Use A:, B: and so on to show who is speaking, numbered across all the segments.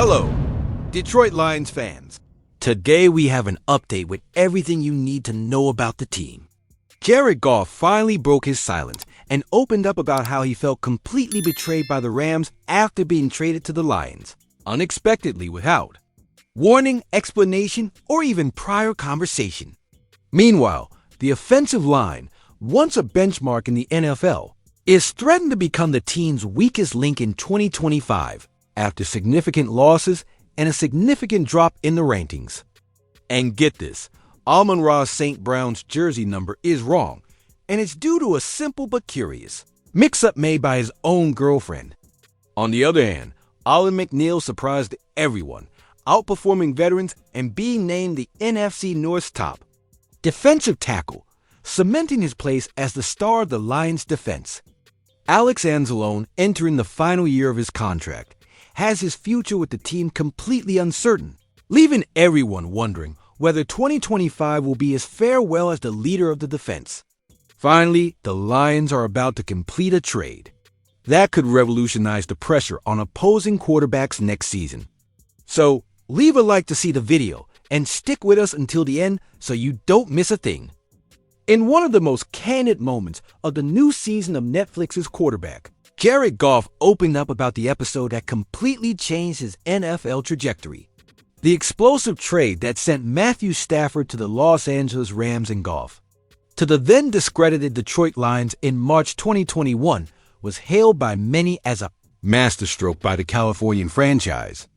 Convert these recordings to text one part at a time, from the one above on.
A: Hello, Detroit Lions fans. Today we have an update with everything you need to know about the team. Jared Goff finally broke his silence and opened up about how he felt completely betrayed by the Rams after being traded to the Lions, unexpectedly without warning, explanation, or even prior conversation. Meanwhile, the offensive line, once a benchmark in the NFL, is threatened to become the team's weakest link in 2025 after significant losses and a significant drop in the rankings. And get this, Amon-Ra St. Brown's jersey number is wrong, and it's due to a simple but curious mix-up made by his own girlfriend. On the other hand, Allen McNeil surprised everyone, outperforming veterans and being named the NFC North's top defensive tackle, cementing his place as the star of the Lions' defense. Alex Anzalone, entering the final year of his contract, has his future with the team completely uncertain, leaving everyone wondering whether 2025 will be his farewell as the leader of the defense. Finally, the Lions are about to complete a trade that could revolutionize the pressure on opposing quarterbacks next season. So, leave a like to see the video and stick with us until the end so you don't miss a thing. In one of the most candid moments of the new season of Netflix's Quarterback, Jared Goff opened up about the episode that completely changed his NFL trajectory. The explosive trade that sent Matthew Stafford to the Los Angeles Rams and Goff to the then discredited Detroit Lions in March 2021 was hailed by many as a masterstroke by the Californian franchise.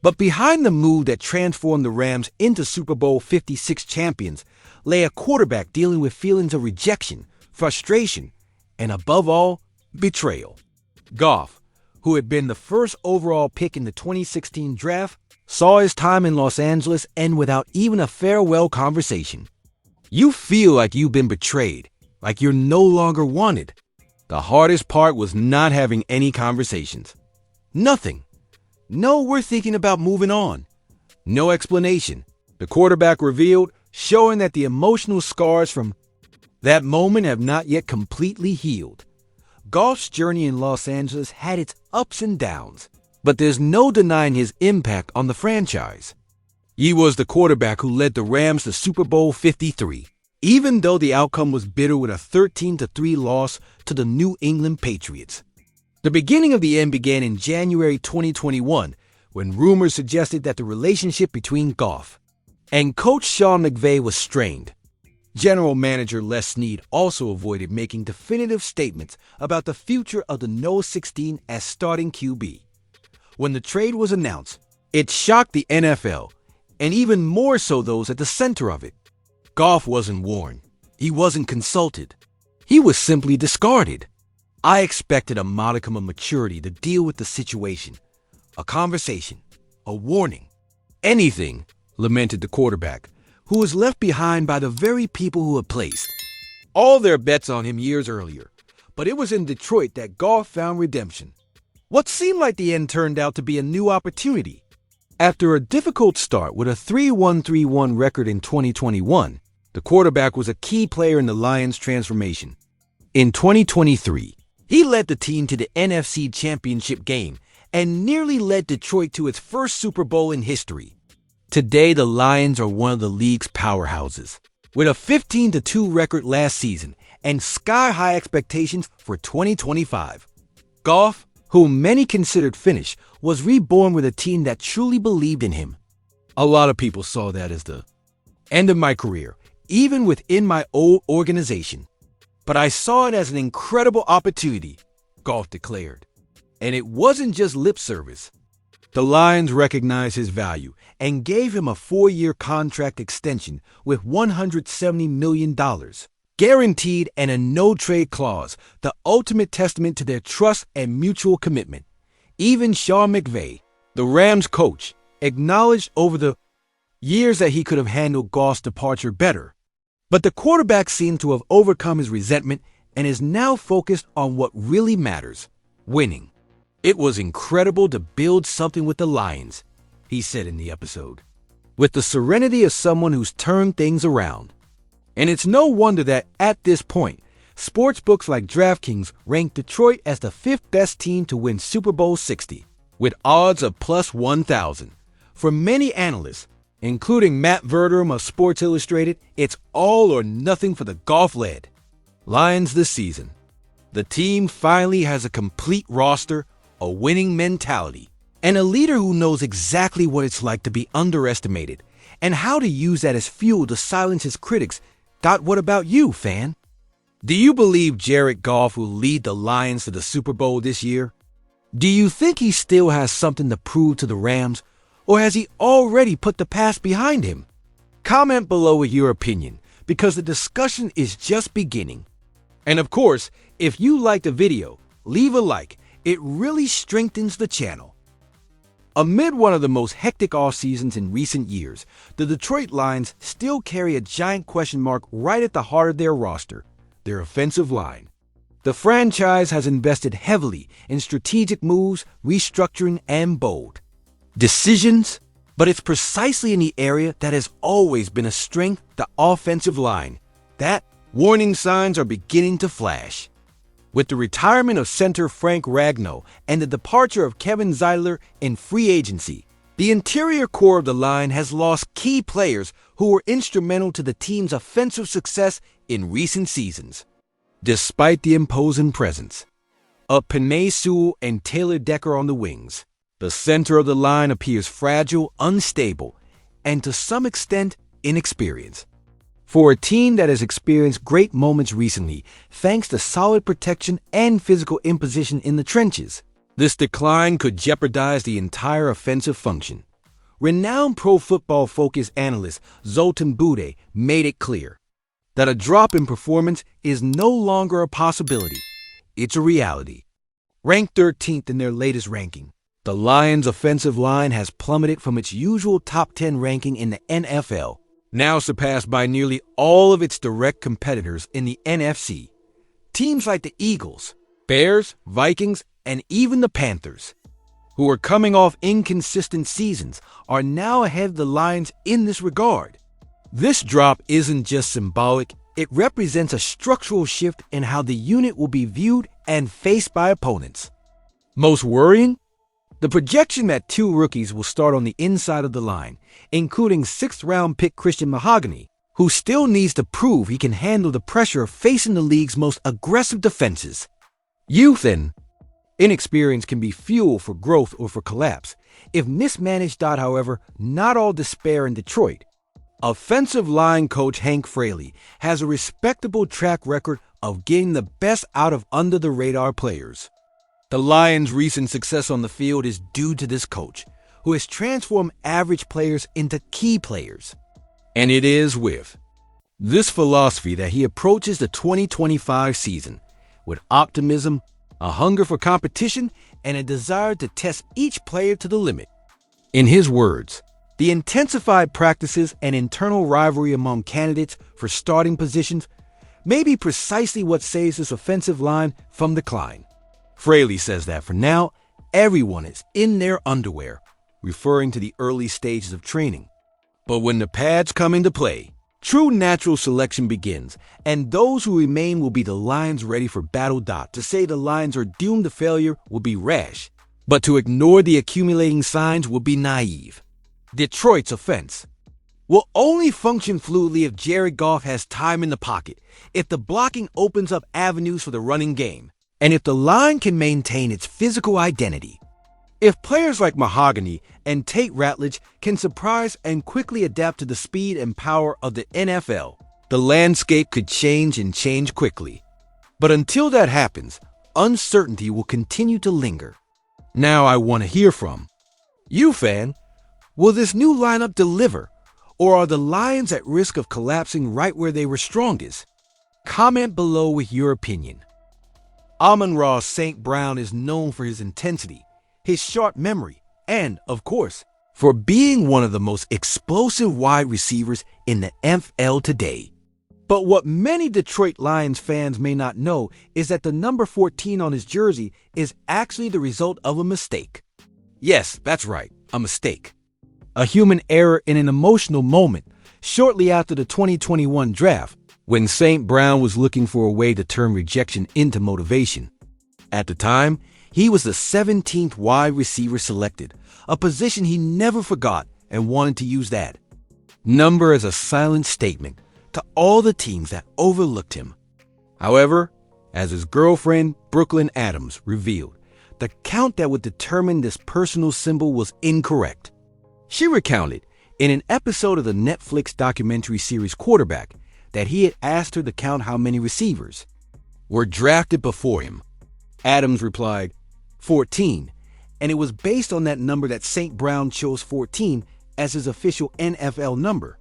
A: But behind the move that transformed the Rams into Super Bowl 56 champions lay a quarterback dealing with feelings of rejection, frustration, and above all, betrayal. Goff, who had been the first overall pick in the 2016 draft, saw his time in Los Angeles end without even a farewell conversation. You feel like you've been betrayed, like you're no longer wanted. The hardest part was not having any conversations. Nothing. No, we're thinking about moving on. No explanation. The quarterback revealed, showing that the emotional scars from that moment have not yet completely healed. Goff's journey in Los Angeles had its ups and downs, but there's no denying his impact on the franchise. He was the quarterback who led the Rams to Super Bowl 53, even though the outcome was bitter with a 13-3 loss to the New England Patriots. The beginning of the end began in January 2021, when rumors suggested that the relationship between Goff and coach Sean McVay was strained. General manager Les Snead also avoided making definitive statements about the future of the No. 16 as starting QB. When the trade was announced, it shocked the NFL, and even more so those at the center of it. Goff wasn't warned. He wasn't consulted. He was simply discarded. I expected a modicum of maturity to deal with the situation. A conversation, a warning, anything, lamented the quarterback, who was left behind by the very people who had placed all their bets on him years earlier. But it was in Detroit that Goff found redemption. What seemed like the end turned out to be a new opportunity. After a difficult start with a 3-1-3-1 record in 2021, the quarterback was a key player in the Lions' transformation. In 2023, he led the team to the NFC Championship game and nearly led Detroit to its first Super Bowl in history. Today, the Lions are one of the league's powerhouses, with a 15-2 record last season and sky-high expectations for 2025. Goff, whom many considered finished, was reborn with a team that truly believed in him. A lot of people saw that as the end of my career, even within my old organization. But I saw it as an incredible opportunity, Goff declared. And it wasn't just lip service. The Lions recognized his value and gave him a 4-year contract extension with $170 million, guaranteed and a no-trade clause, the ultimate testament to their trust and mutual commitment. Even Sean McVay, the Rams coach, acknowledged over the years that he could have handled Goff's departure better. But the quarterback seemed to have overcome his resentment and is now focused on what really matters, winning. It was incredible to build something with the Lions, he said in the episode, with the serenity of someone who's turned things around. And it's no wonder that at this point, sportsbooks like DraftKings rank Detroit as the 5th best team to win Super Bowl 60. with odds of plus 1,000. For many analysts, including Matt Verderame of Sports Illustrated, it's all or nothing for the golf-led Lions this season. The team finally has a complete roster, a winning mentality, and a leader who knows exactly what it's like to be underestimated and how to use that as fuel to silence his critics. What about you, fan? Do you believe Jared Goff will lead the Lions to the Super Bowl this year? Do you think he still has something to prove to the Rams, or has he already put the past behind him? Comment below with your opinion, because the discussion is just beginning. And of course, if you liked the video, leave a like. It really strengthens the channel. Amid one of the most hectic off seasons in recent years, the Detroit Lions still carry a giant question mark right at the heart of their roster: their offensive line. The franchise has invested heavily in strategic moves, restructuring, and bold decisions, but it's precisely in the area that has always been a strength, the offensive line, that warning signs are beginning to flash. With the retirement of center Frank Ragnow and the departure of Kevin Zeitler in free agency, the interior core of the line has lost key players who were instrumental to the team's offensive success in recent seasons. Despite the imposing presence of Penei Sewell and Taylor Decker on the wings, the center of the line appears fragile, unstable, and to some extent inexperienced. For a team that has experienced great moments recently, thanks to solid protection and physical imposition in the trenches, this decline could jeopardize the entire offensive function. Renowned Pro Football Focus analyst Zoltan Bude made it clear that a drop in performance is no longer a possibility, it's a reality. Ranked 13th in their latest ranking, the Lions' offensive line has plummeted from its usual top 10 ranking in the NFL, now surpassed by nearly all of its direct competitors in the NFC. Teams like the Eagles, Bears, Vikings, and even the Panthers, who are coming off inconsistent seasons, are now ahead of the Lions in this regard. This drop isn't just symbolic, it represents a structural shift in how the unit will be viewed and faced by opponents. Most worrying? The projection that two rookies will start on the inside of the line, including 6th-round pick Christian Mahogany, who still needs to prove he can handle the pressure of facing the league's most aggressive defenses. Youth and inexperience can be fuel for growth or for collapse, if mismanaged. However, not all despair in Detroit. Offensive line coach Hank Fraley has a respectable track record of getting the best out of under-the-radar players. The Lions' recent success on the field is due to this coach, who has transformed average players into key players. And it is with this philosophy that he approaches the 2025 season, with optimism, a hunger for competition, and a desire to test each player to the limit. In his words, the intensified practices and internal rivalry among candidates for starting positions may be precisely what saves this offensive line from decline. Fraley says that for now, everyone is in their underwear, referring to the early stages of training. But when the pads come into play, true natural selection begins, and those who remain will be the Lions ready for battle. To say the Lions are doomed to failure will be rash, but to ignore the accumulating signs will be naive. Detroit's offense will only function fluidly if Jared Goff has time in the pocket, if the blocking opens up avenues for the running game, and if the line can maintain its physical identity. If players like Mahogany and Tate Ratledge can surprise and quickly adapt to the speed and power of the NFL, the landscape could change and change quickly. But until that happens, uncertainty will continue to linger. Now I want to hear from you, fan. Will this new lineup deliver, or are the Lions at risk of collapsing right where they were strongest? Comment below with your opinion. Amon-Ra St. Brown is known for his intensity, his sharp memory, and, of course, for being one of the most explosive wide receivers in the NFL today. But what many Detroit Lions fans may not know is that the number 14 on his jersey is actually the result of a mistake. Yes, that's right, a mistake. A human error in an emotional moment shortly after the 2021 draft, when St. Brown was looking for a way to turn rejection into motivation. At the time, He was the 17th wide receiver selected, a position he never forgot and wanted to use that number as a silent statement to all the teams that overlooked him. However, as his girlfriend, Brooklyn Adams, revealed, the count that would determine this personal symbol was incorrect. She recounted in an episode of the Netflix documentary series Quarterback that he had asked her to count how many receivers were drafted before him. Adams replied, 14, and it was based on that number that St. Brown chose 14 as his official NFL number.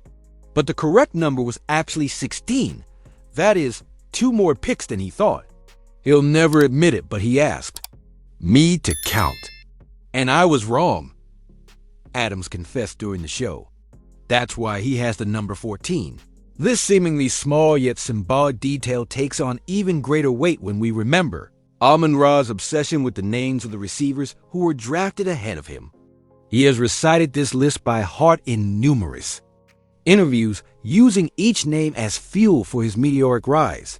A: But the correct number was actually 16. That is, 2 more picks than he thought. He'll never admit it, but he asked me to count. And I was wrong, Adams confessed during the show. That's why he has the number 14. This seemingly small yet symbolic detail takes on even greater weight when we remember Amon-Ra's obsession with the names of the receivers who were drafted ahead of him. He has recited this list by heart in numerous interviews, using each name as fuel for his meteoric rise.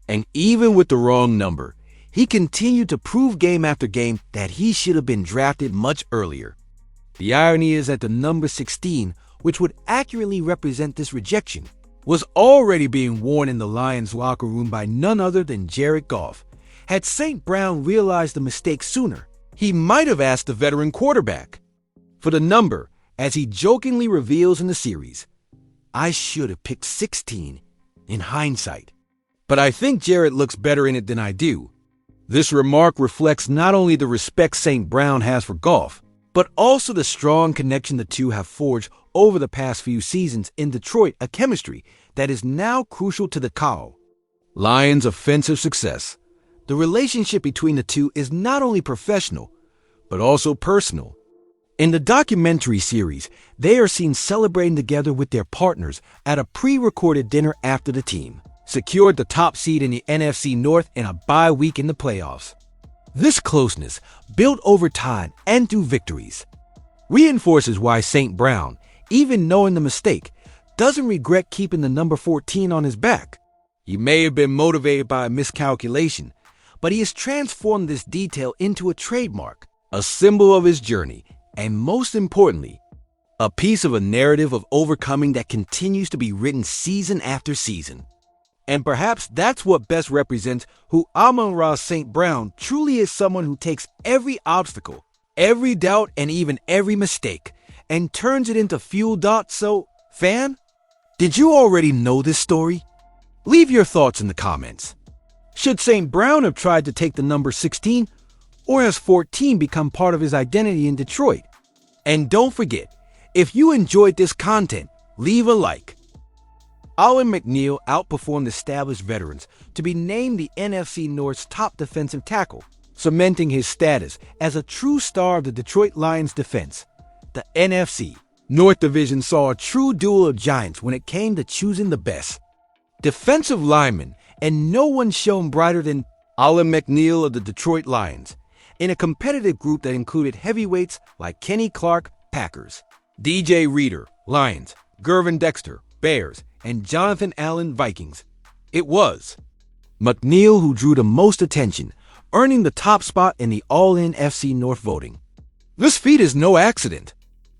A: And even with the wrong number, he continued to prove game after game that he should have been drafted much earlier. The irony is that the number 16, which would accurately represent this rejection, was already being worn in the Lions locker room by none other than Jared Goff. Had St. Brown realized the mistake sooner, he might have asked the veteran quarterback for the number, as he jokingly reveals in the series. I should have picked 16 in hindsight, but I think Jared looks better in it than I do. This remark reflects not only the respect St. Brown has for Goff, but also the strong connection the two have forged over the past few seasons in Detroit, a chemistry that is now crucial to the Lions' offensive success. The relationship between the two is not only professional, but also personal. In the documentary series, they are seen celebrating together with their partners at a pre-recorded dinner after the team secured the top seed in the NFC North in a bye week in the playoffs. This closeness, built over time and through victories, reinforces why St. Brown, even knowing the mistake, doesn't regret keeping the number 14 on his back. He may have been motivated by a miscalculation, but he has transformed this detail into a trademark, a symbol of his journey, and most importantly, a piece of a narrative of overcoming that continues to be written season after season. And perhaps that's what best represents who Amon-Ra St. Brown truly is, someone who takes every obstacle, every doubt, and even every mistake, and turns it into fuel. So, fan, did you already know this story? Leave your thoughts in the comments. Should St. Brown have tried to take the number 16, or has 14 become part of his identity in Detroit? And don't forget, if you enjoyed this content, leave a like. Allen McNeil outperformed established veterans to be named the NFC North's top defensive tackle, cementing his status as a true star of the Detroit Lions defense. The NFC North Division saw a true duel of giants when it came to choosing the best defensive lineman, and no one shone brighter than Allen McNeil of the Detroit Lions, in a competitive group that included heavyweights like Kenny Clark, Packers, DJ Reader, Lions, Gervin Dexter, Bears, and Jonathan Allen, Vikings. It was McNeil who drew the most attention, earning the top spot in the All-In FC North voting. This feat is no accident.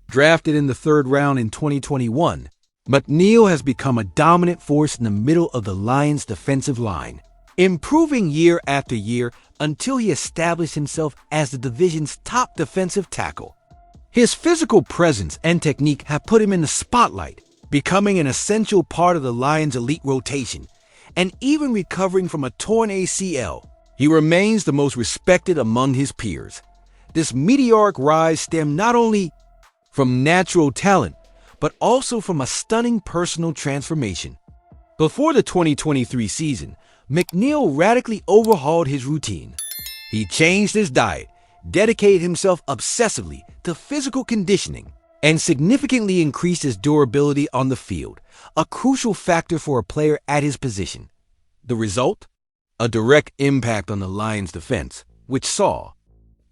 A: Drafted in the 3rd round in 2021, McNeil has become a dominant force in the middle of the Lions' defensive line, improving year after year until he established himself as the division's top defensive tackle. His physical presence and technique have put him in the spotlight, becoming an essential part of the Lions' elite rotation, and even recovering from a torn ACL, he remains the most respected among his peers. This meteoric rise stemmed not only from natural talent, but also from a stunning personal transformation. Before the 2023 season, McNeil radically overhauled his routine. He changed his diet, dedicated himself obsessively to physical conditioning, and significantly increased his durability on the field, a crucial factor for a player at his position. The result? A direct impact on the Lions' defense, which saw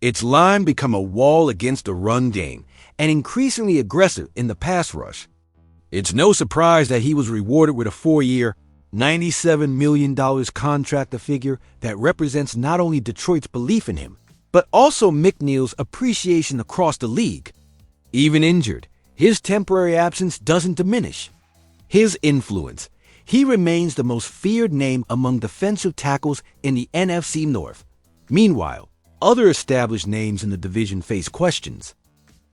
A: its line become a wall against the run game and increasingly aggressive in the pass rush. It's no surprise that he was rewarded with a 4-year, $97 million contract, a figure that represents not only Detroit's belief in him, but also McNeil's appreciation across the league. Even injured, his temporary absence doesn't diminish his influence. He remains the most feared name among defensive tackles in the NFC North. Meanwhile, other established names in the division face questions.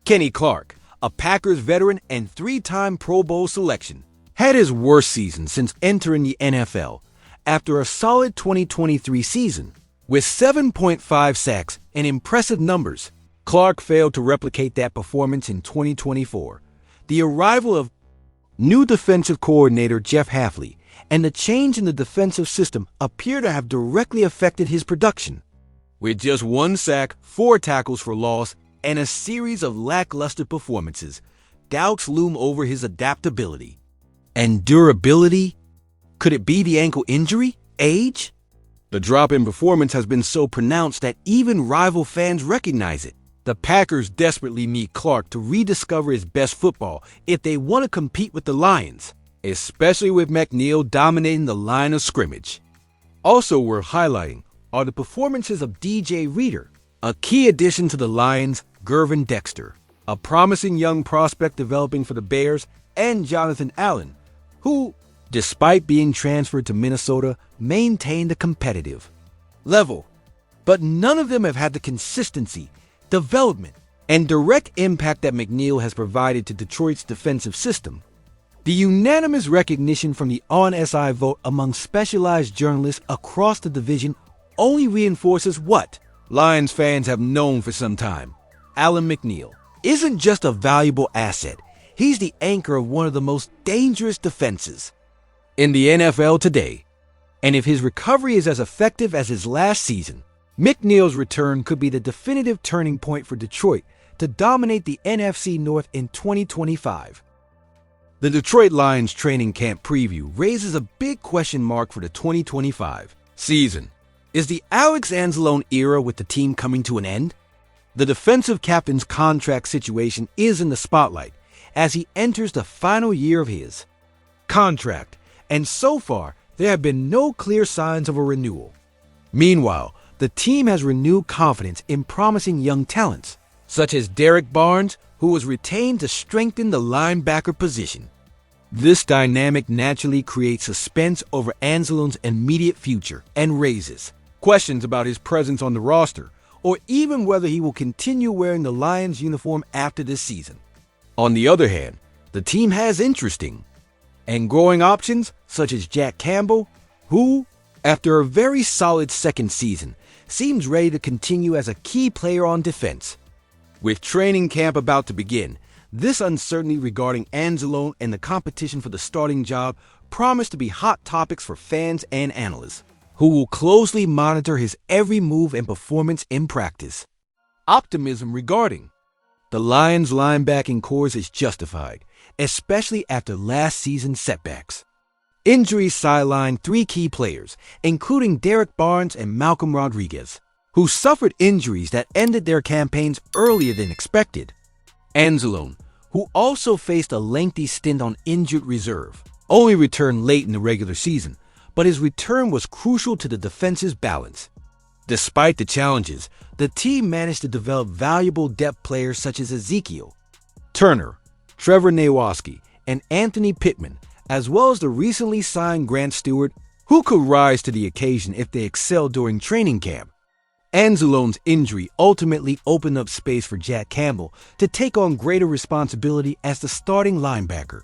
A: Kenny Clark, a Packers veteran and three-time Pro Bowl selection, had his worst season since entering the NFL after a solid 2023 season. With 7.5 sacks and impressive numbers, Clark failed to replicate that performance in 2024. The arrival of new defensive coordinator Jeff Hafley and the change in the defensive system appear to have directly affected his production. With just 1 sack, 4 tackles for loss, and a series of lackluster performances, doubts loom over his adaptability and durability. Could it be the ankle injury? Age? The drop in performance has been so pronounced that even rival fans recognize it. The Packers desperately need Clark to rediscover his best football if they want to compete with the Lions, especially with McNeil dominating the line of scrimmage. Also worth highlighting are the performances of DJ Reader, a key addition to the Lions, Gervin Dexter, a promising young prospect developing for the Bears, and Jonathan Allen, who, despite being transferred to Minnesota, maintained a competitive level. But none of them have had the consistency, development, and direct impact that McNeil has provided to Detroit's defensive system. The unanimous recognition from the On-SI vote among specialized journalists across the division only reinforces what Lions fans have known for some time. Alan McNeil isn't just a valuable asset, he's the anchor of one of the most dangerous defenses in the NFL today. And if his recovery is as effective as his last season, McNeil's return could be the definitive turning point for Detroit to dominate the NFC North in 2025. The Detroit Lions training camp preview raises a big question mark for the 2025 season. Is the Alex Anzalone era with the team coming to an end? The defensive captain's contract situation is in the spotlight as he enters the final year of his contract, and so far there have been no clear signs of a renewal. Meanwhile, the team has renewed confidence in promising young talents, such as Derek Barnes, who was retained to strengthen the linebacker position. This dynamic naturally creates suspense over Anzalone's immediate future and raises questions about his presence on the roster, or even whether he will continue wearing the Lions uniform after this season. On the other hand, the team has interesting and growing options such as Jack Campbell, who, after a very solid second season, seems ready to continue as a key player on defense. With training camp about to begin, this uncertainty regarding Anzalone and the competition for the starting job promise to be hot topics for fans and analysts, who will closely monitor his every move and performance in practice. Optimism regarding the Lions' linebacking corps is justified, especially after last season's setbacks. Injuries sidelined 3 key players, including Derek Barnes and Malcolm Rodriguez, who suffered injuries that ended their campaigns earlier than expected. Anzalone, who also faced a lengthy stint on injured reserve, only returned late in the regular season, but his return was crucial to the defense's balance. Despite the challenges, the team managed to develop valuable depth players such as Ezekiel Turner, Trevor Nowosky, and Anthony Pittman, as well as the recently signed Grant Stewart, who could rise to the occasion if they excel during training camp. Anzalone's injury ultimately opened up space for Jack Campbell to take on greater responsibility as the starting linebacker,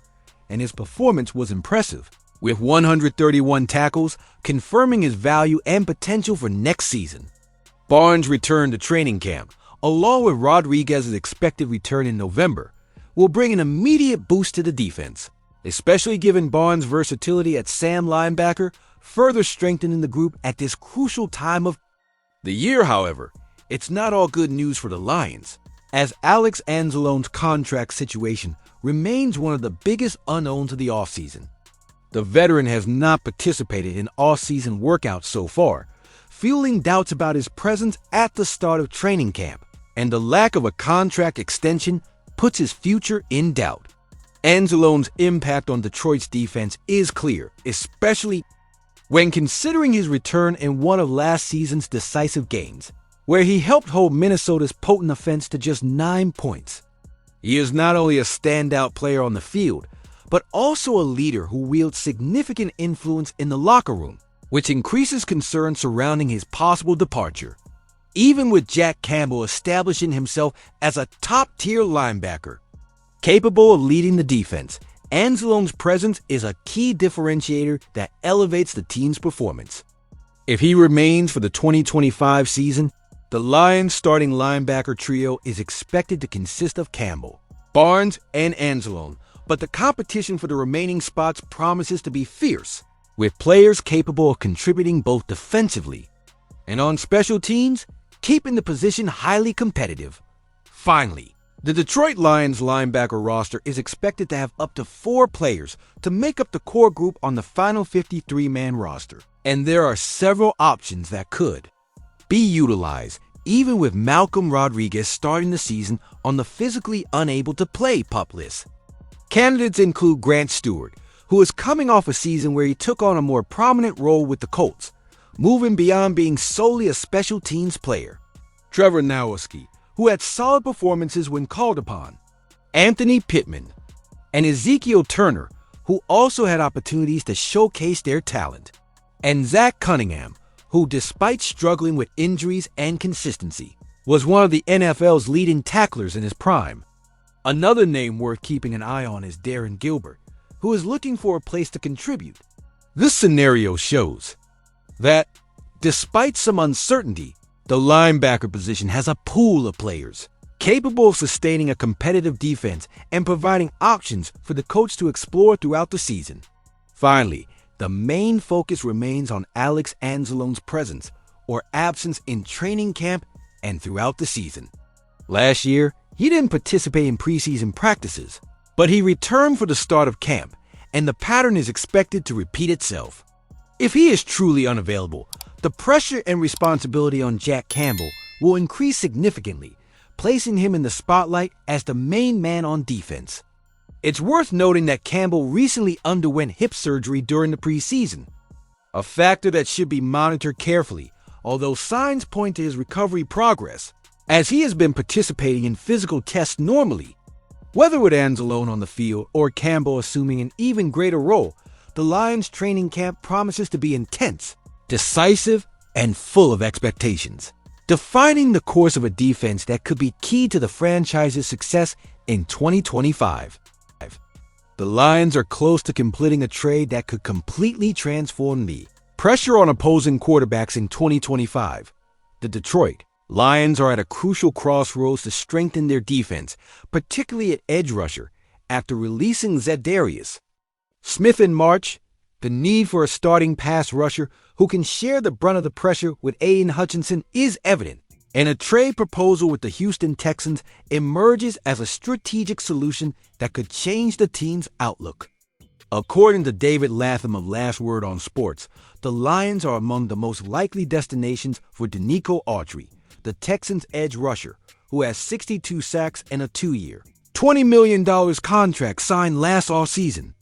A: and his performance was impressive, with 131 tackles, confirming his value and potential for next season. Barnes returned to training camp, along with Rodriguez's expected return in November, will bring an immediate boost to the defense, especially given Barnes' versatility at Sam linebacker, further strengthening the group at this crucial time of the year. However, it's not all good news for the Lions, as Alex Anzalone's contract situation remains one of the biggest unknowns of the offseason. The veteran has not participated in off-season workouts so far, fueling doubts about his presence at the start of training camp, and the lack of a contract extension puts his future in doubt. Anzalone's impact on Detroit's defense is clear, especially when considering his return in one of last season's decisive games. where he helped hold Minnesota's potent offense to just 9 points. He is not only a standout player on the field, but also a leader who wields significant influence in the locker room, which increases concern surrounding his possible departure. Even with Jack Campbell establishing himself as a top-tier linebacker, capable of leading the defense, Anzalone's presence is a key differentiator that elevates the team's performance. If he remains for the 2025 season, the Lions' starting linebacker trio is expected to consist of Campbell, Barnes, and Anzalone, but the competition for the remaining spots promises to be fierce, with players capable of contributing both defensively and on special teams, keeping the position highly competitive. Finally, the Detroit Lions linebacker roster is expected to have up to 4 players to make up the core group on the final 53-man roster, and there are several options that could be utilized, even with Malcolm Rodriguez starting the season on the physically unable to play PUP list. Candidates include Grant Stewart, who is coming off a season where he took on a more prominent role with the Colts, moving beyond being solely a special teams player. Trevor Nowosky, who had solid performances when called upon. Anthony Pittman, and Ezekiel Turner, who also had opportunities to showcase their talent. And Zach Cunningham, who, despite struggling with injuries and consistency, was one of the NFL's leading tacklers in his prime. Another name worth keeping an eye on is Darren Gilbert, who is looking for a place to contribute. This scenario shows that, despite some uncertainty, the linebacker position has a pool of players capable of sustaining a competitive defense and providing options for the coach to explore throughout the season. Finally, the main focus remains on Alex Anzalone's presence or absence in training camp and throughout the season. Last year, he didn't participate in preseason practices, but he returned for the start of camp, and the pattern is expected to repeat itself. If he is truly unavailable, the pressure and responsibility on Jack Campbell will increase significantly, placing him in the spotlight as the main man on defense. It's worth noting that Campbell recently underwent hip surgery during the preseason, a factor that should be monitored carefully, although signs point to his recovery progress, as he has been participating in physical tests normally. Whether with Anzalone on the field or Campbell assuming an even greater role, the Lions training camp promises to be intense, decisive, and full of expectations, defining the course of a defense that could be key to the franchise's success in 2025. The Lions are close to completing a trade that could completely transform the pressure on opposing quarterbacks in 2025. The Detroit Lions are at a crucial crossroads to strengthen their defense, particularly at edge rusher, after releasing Za'Darius Smith in March. The need for a starting pass rusher who can share the brunt of the pressure with Aiden Hutchinson is evident, and a trade proposal with the Houston Texans emerges as a strategic solution that could change the team's outlook. According to David Latham of Last Word on Sports, the Lions are among the most likely destinations for Denico Autry, the Texans' edge rusher, who has 62 sacks and a 2-year, $20 million contract signed last offseason.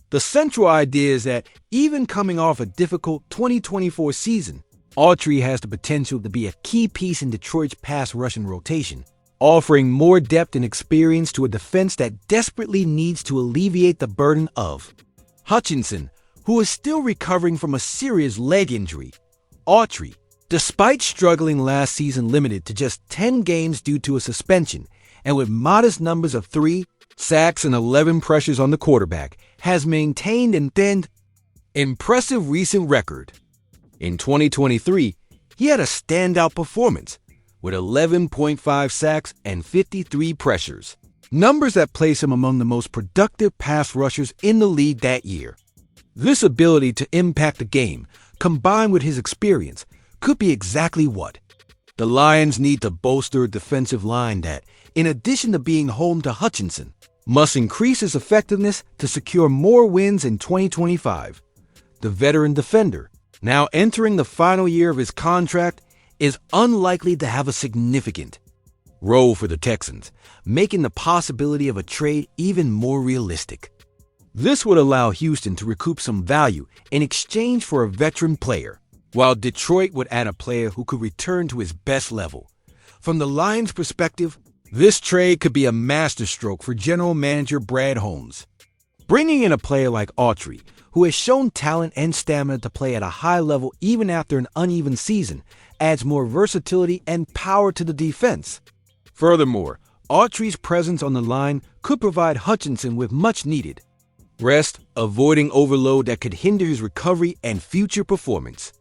A: The central idea is that even coming off a difficult 2024 season, Autry has the potential to be a key piece in Detroit's pass rushing rotation, offering more depth and experience to a defense that desperately needs to alleviate the burden of Hutchinson, who is still recovering from a serious leg injury. Autry, despite struggling last season, limited to just 10 games due to a suspension, and with modest numbers of 3 sacks and 11 pressures on the quarterback, has maintained an impressive recent record. In 2023, he had a standout performance with 11.5 sacks and 53 pressures, numbers that place him among the most productive pass rushers in the league that year. This ability to impact the game, combined with his experience, could be exactly what the Lions need to bolster a defensive line that, in addition to being home to Hutchinson, must increase its effectiveness to secure more wins in 2025. The veteran defender, now entering the final year of his contract, is unlikely to have a significant role for the Texans, making the possibility of a trade even more realistic. This would allow Houston to recoup some value in exchange for a veteran player. while Detroit would add a player who could return to his best level. From the Lions' perspective, this trade could be a masterstroke for general manager Brad Holmes. Bringing in a player like Autry, who has shown talent and stamina to play at a high level even after an uneven season, adds more versatility and power to the defense. Furthermore, Autry's presence on the line could provide Hutchinson with much-needed rest, avoiding overload that could hinder his recovery and future performance.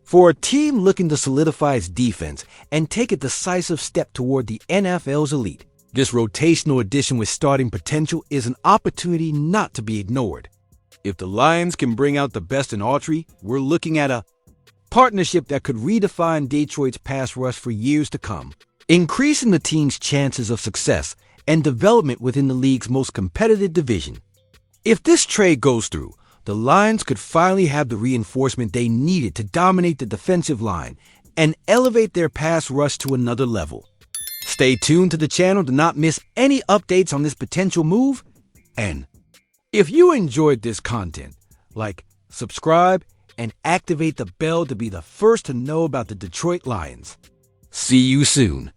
A: For a team looking to solidify its defense and take a decisive step toward the NFL's elite, this rotational addition with starting potential is an opportunity not to be ignored. If the Lions can bring out the best in Autry, we're looking at a partnership that could redefine Detroit's pass rush for years to come, increasing the team's chances of success and development within the league's most competitive division. If this trade goes through, the Lions could finally have the reinforcement they needed to dominate the defensive line and elevate their pass rush to another level. Stay tuned to the channel to not miss any updates on this potential move. And if you enjoyed this content, subscribe, and activate the bell to be the first to know about the Detroit Lions. See you soon.